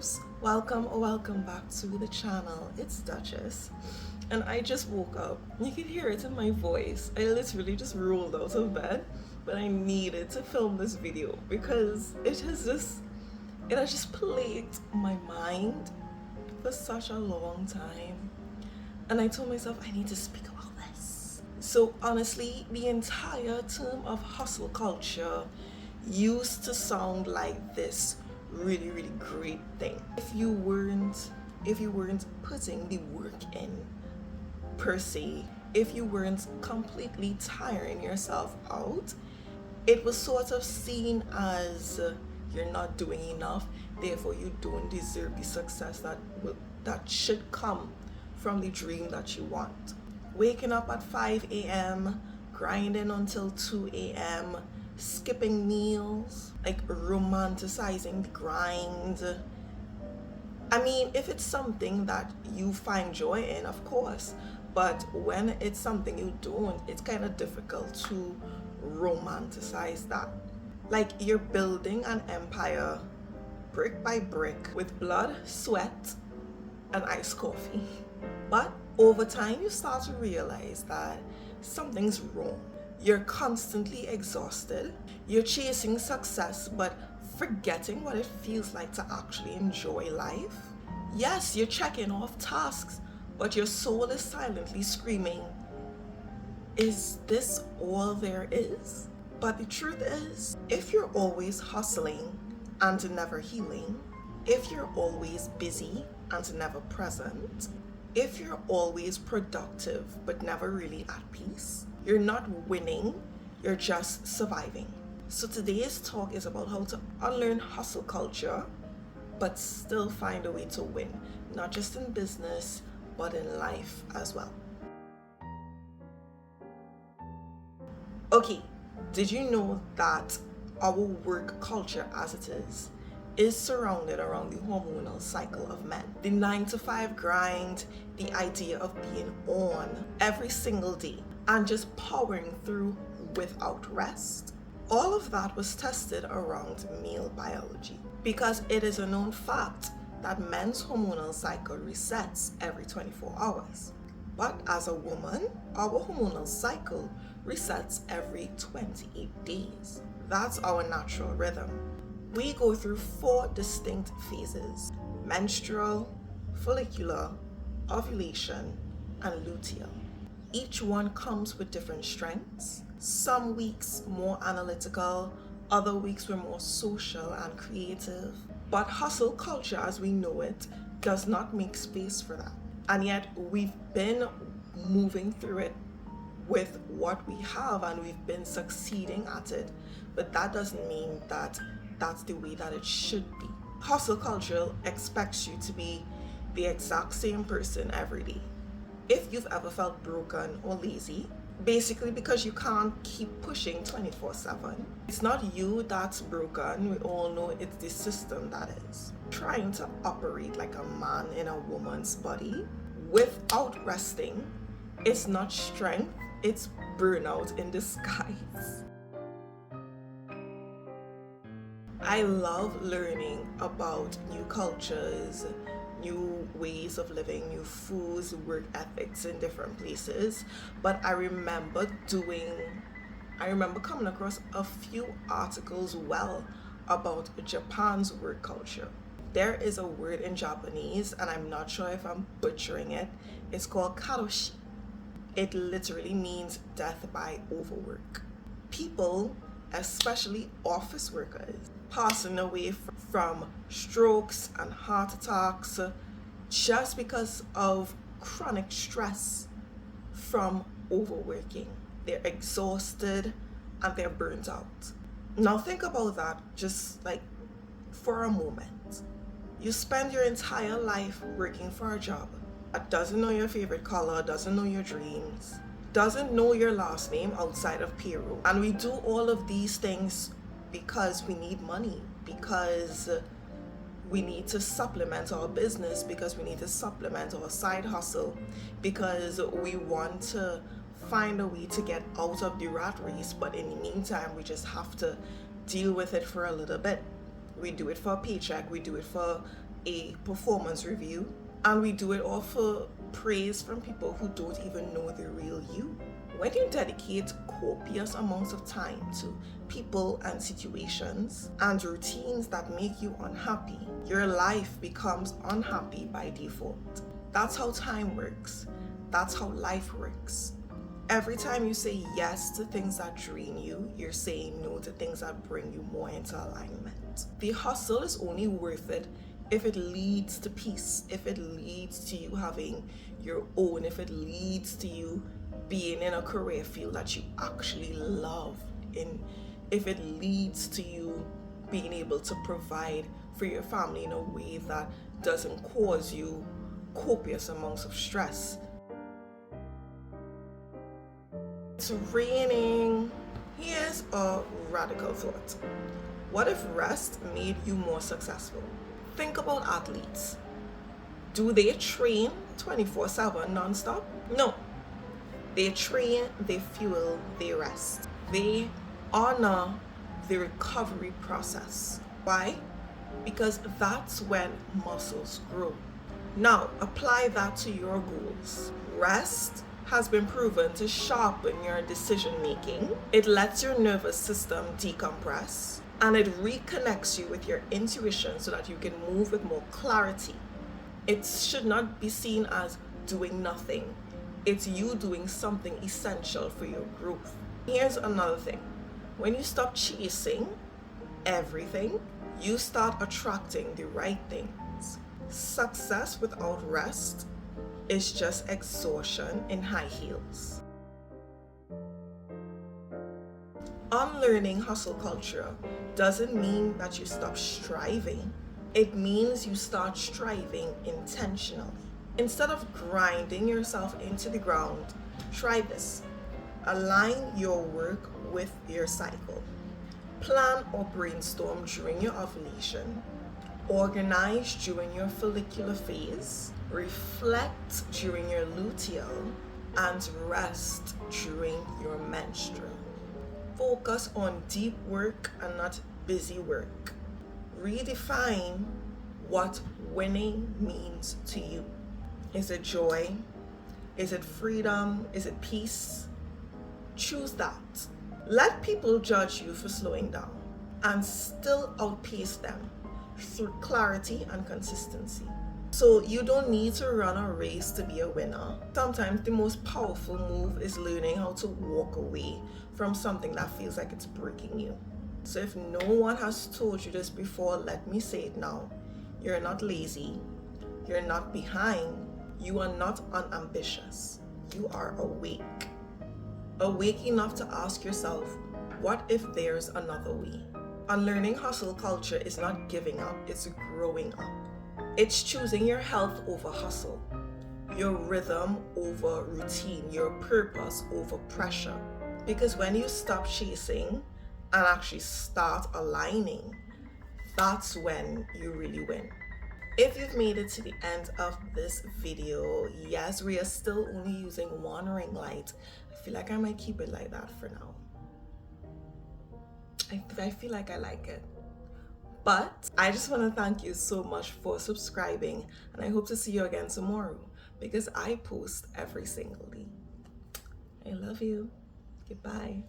peeps, welcome or welcome back to the channel. It's Duchess and I just woke up. You can hear it in my voice. I literally just rolled out of bed, but I needed to film this video because it has just plagued my mind for such a long time, and I told myself I need to speak about this. So honestly, the entire term of hustle culture used to sound like this really great thing. If you weren't putting the work in per se, if you weren't completely tiring yourself out, it was sort of seen as you're not doing enough, therefore you don't deserve the success that should come from the dream that you want. Waking up at 5 a.m, grinding until 2 a.m, skipping meals, like romanticizing the grind. I mean, if it's something that you find joy in, of course, but when it's something you don't, it's kind of difficult to romanticize that. Like you're building an empire brick by brick with blood, sweat, and iced coffee. But over time, you start to realize that something's wrong. You're constantly exhausted. You're chasing success, but forgetting what it feels like to actually enjoy life. Yes, you're checking off tasks, but your soul is silently screaming, is this all there is? But the truth is, if you're always hustling and never healing, if you're always busy and never present, if you're always productive but never really at peace, you're not winning, you're just surviving. So today's talk is about how to unlearn hustle culture but still find a way to win, not just in business but in life as well. Okay, did you know that our work culture as it is surrounded around the hormonal cycle of men? The 9-to-5 grind, the idea of being on every single day and just powering through without rest. All of that was tested around male biology because it is a known fact that men's hormonal cycle resets every 24 hours. But as a woman, our hormonal cycle resets every 28 days. That's our natural rhythm. We go through 4 distinct phases: menstrual, follicular, ovulation, and luteal. Each one comes with different strengths. Some weeks more analytical, other weeks were more social and creative. But hustle culture as we know it does not make space for that. And yet we've been moving through it with what we have and we've been succeeding at it. But that doesn't mean that that's the way that it should be. Hustle culture expects you to be the exact same person every day. If you've ever felt broken or lazy, basically because you can't keep pushing 24/7, it's not you that's broken. We all know it's the system that is. Trying to operate like a man in a woman's body without resting, it's not strength, it's burnout in disguise. I love learning about new cultures, new ways of living, new foods, work ethics in different places. But I remember coming across a few articles about Japan's work culture. There is a word in Japanese, and I'm not sure if I'm butchering it. It's called karoshi. It literally means death by overwork. People, especially office workers, passing away from strokes and heart attacks just because of chronic stress from overworking. They're exhausted and they're burnt out. Now think about that just like for a moment. You spend your entire life working for a job that doesn't know your favorite color, doesn't know your dreams, doesn't know your last name outside of payroll. And we do all of these things because we need money, because we need to supplement our business, because we need to supplement our side hustle, because we want to find a way to get out of the rat race. But in the meantime, we just have to deal with it for a little bit. We do it for a paycheck, we do it for a performance review, and we do it all for praise from people who don't even know the real you. When you dedicate copious amounts of time to people and situations and routines that make you unhappy, your life becomes unhappy by default. That's how time works. That's how life works. Every time you say yes to things that drain you, you're saying no to things that bring you more into alignment. The hustle is only worth it if it leads to peace, if it leads to you having your own, if it leads to you being in a career field that you actually love, if it leads to you being able to provide for your family in a way that doesn't cause you copious amounts of stress. It's raining. Here's a radical thought. What if rest made you more successful? Think about athletes. Do they train 24/7 non-stop? No. They train, they fuel, they rest. They honor the recovery process. Why? Because that's when muscles grow. Now, apply that to your goals. Rest has been proven to sharpen your decision making. It lets your nervous system decompress, and it reconnects you with your intuition so that you can move with more clarity. It should not be seen as doing nothing. It's you doing something essential for your growth. Here's another thing. When you stop chasing everything, you start attracting the right things. Success without rest is just exhaustion in high heels. Unlearning hustle culture doesn't mean that you stop striving. It means you start striving intentionally. Instead of grinding yourself into the ground, try this. Align your work with your cycle. Plan or brainstorm during your ovulation. Organize during your follicular phase. Reflect during your luteal, and rest during your menstrual. Focus on deep work and not busy work. Redefine what winning means to you. Is it joy? Is it freedom? Is it peace? Choose that. Let people judge you for slowing down and still outpace them through clarity and consistency. So you don't need to run a race to be a winner. Sometimes the most powerful move is learning how to walk away from something that feels like it's breaking you. So if no one has told you this before, let me say it now. You're not lazy. You're not behind. You are not unambitious. You are awake. Awake enough to ask yourself, what if there's another way? Unlearning hustle culture is not giving up, it's growing up. It's choosing your health over hustle, your rhythm over routine, your purpose over pressure. Because when you stop chasing and actually start aligning, that's when you really win. If you've made it to the end of this video, yes, we are still only using one ring light. I feel like I might keep it like that for now. I feel like I like it. But I just want to thank you so much for subscribing, and I hope to see you again tomorrow because I post every single day. I love you. Goodbye.